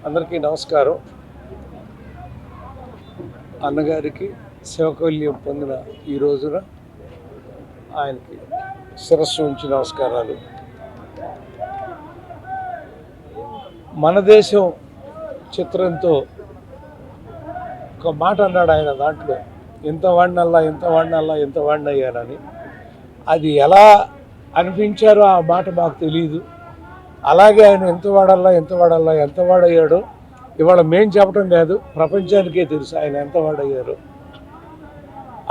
అందరికీ నమస్కారం. అన్నగారికి శివకల్యం పొందిన ఈ రోజున ఆయనకి శిరస్సు ఉంచి నమస్కారాలు. మన దేశం చిత్రంతో ఒక మాట అన్నాడు ఆయన, దాంట్లో ఎంత వాడినయ్యానని. అది ఎలా అనిపించారో ఆ మాట మాకు తెలియదు. అలాగే ఆయన ఎంత వాడయ్యాడో ఇవాళ మేం చెప్పడం లేదు, ప్రపంచానికే తెలుసు ఆయన ఎంత వాడయ్యారో.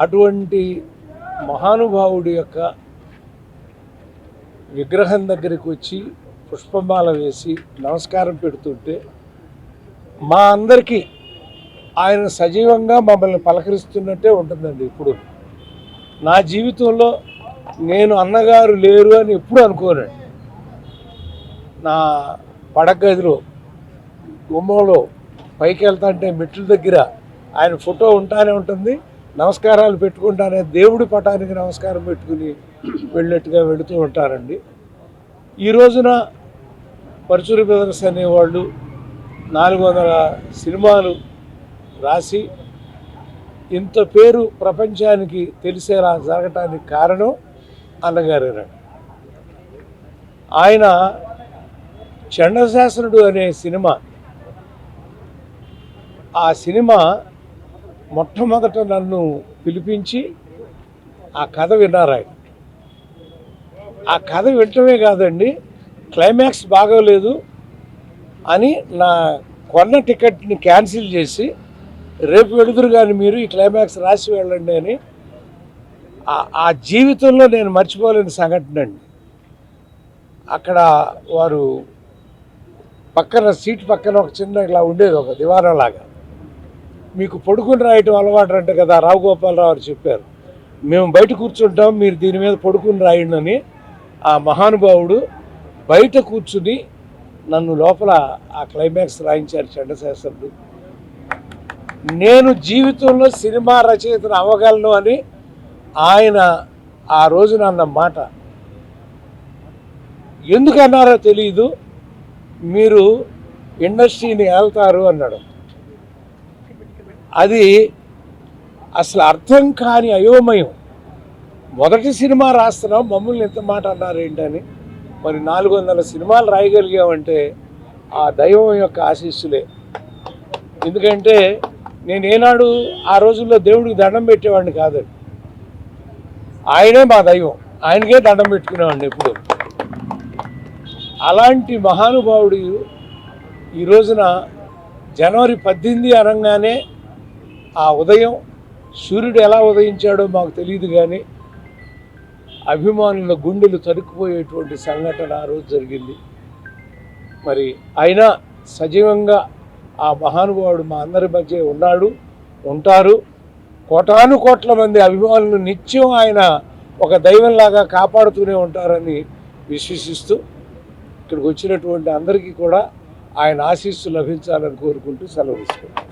అటువంటి మహానుభావుడి యొక్క విగ్రహం దగ్గరికి వచ్చి పుష్పమాల వేసి నమస్కారం పెడుతుంటే మా అందరికీ ఆయన సజీవంగా మమ్మల్ని పలకరిస్తున్నట్టే ఉంటుందండి. ఇప్పుడు నా జీవితంలో నేను అన్నగారు లేరు అని ఎప్పుడు అనుకోనండి. నా పడగదిలో గుమ్మంలో పైకి వెళ్తాంటే మెట్ల దగ్గర ఆయన ఫోటో ఉంటానే ఉంటుంది. నమస్కారాలు పెట్టుకుంటానే దేవుడి పటానికి నమస్కారం పెట్టుకుని వెళ్ళినట్టుగా వెళుతూ ఉంటారండి. ఈ రోజున పరుచూరి బ్రదర్స్ అనేవాళ్ళు 400 సినిమాలు రాసి ఇంత పేరు ప్రపంచానికి తెలిసేలా జరగటానికి కారణం అన్నగారేనండి. ఆయన చండశాసనుడు అనే సినిమా, ఆ సినిమా మొట్టమొదట నన్ను పిలిపించి ఆ కథ విన్నారు ఆయన. ఆ కథ వినటమే కాదండి, క్లైమాక్స్ బాగోలేదు అని నా కొన్న టికెట్ని క్యాన్సిల్ చేసి రేపు వెళుదురు కానీ మీరు ఈ క్లైమాక్స్ రాసి వెళ్ళండి అని. ఆ జీవితంలో నేను మర్చిపోలేని సంఘటన అండి. అక్కడ వారు పక్కన సీట్ పక్కన ఒక చిన్న ఇలా ఉండేది, ఒక దివారం లాగా. మీకు పడుకుని రాయటం అలవాటు అంటే కదా, రావు గోపాలరావు గారు చెప్పారు, మేము బయట కూర్చుంటాం, మీరు దీని మీద పడుకుని రాయండి అని. ఆ మహానుభావుడు బయట కూర్చుని నన్ను లోపల ఆ క్లైమాక్స్ రాయించారు చండశాసనుడు. నేను జీవితంలో సినిమా రచయితను అవ్వగలను అని ఆయన ఆ రోజున అన్న మాట ఎందుకు అన్నారో తెలియదు. మీరు ఇండస్ట్రీని ఏళ్తారు అన్నాడు. అది అసలు అర్థం కాని అయోమయం. మొదటి సినిమా రాస్తున్నాం, మమ్మల్ని ఎంత మాట అన్నారు ఏంటని. మరి 400 సినిమాలు రాయగలిగామంటే ఆ దైవం యొక్క ఆశీస్సులే. ఎందుకంటే నేను ఏనాడు ఆ రోజుల్లో దేవుడికి దండం పెట్టేవాడిని కాదండి. ఆయనే మా దైవం, ఆయనకే దండం పెట్టుకునేవాడిని ఎప్పుడు. అలాంటి మహానుభావుడు ఈ రోజున జనవరి 18 అనగానే ఆ ఉదయం సూర్యుడు ఎలా ఉదయించాడో మాకు తెలియదు, కానీ అభిమానుల గుండెలు తరుక్కుపోయేటువంటి సంఘటన ఆ రోజు జరిగింది. మరి అయినా సజీవంగా ఆ మహానుభావుడు మా అందరి మధ్య ఉన్నాడు, ఉంటారు. కోటాను కోట్ల మంది అభిమానులు నిత్యం ఆయన ఒక దైవంలాగా కాపాడుతూనే ఉంటారని విశ్వసిస్తూ ఇక్కడికి వచ్చినటువంటి అందరికీ కూడా ఆయన ఆశీస్సు లభించాలని కోరుకుంటూ సెలవు తీసుకుంటాం.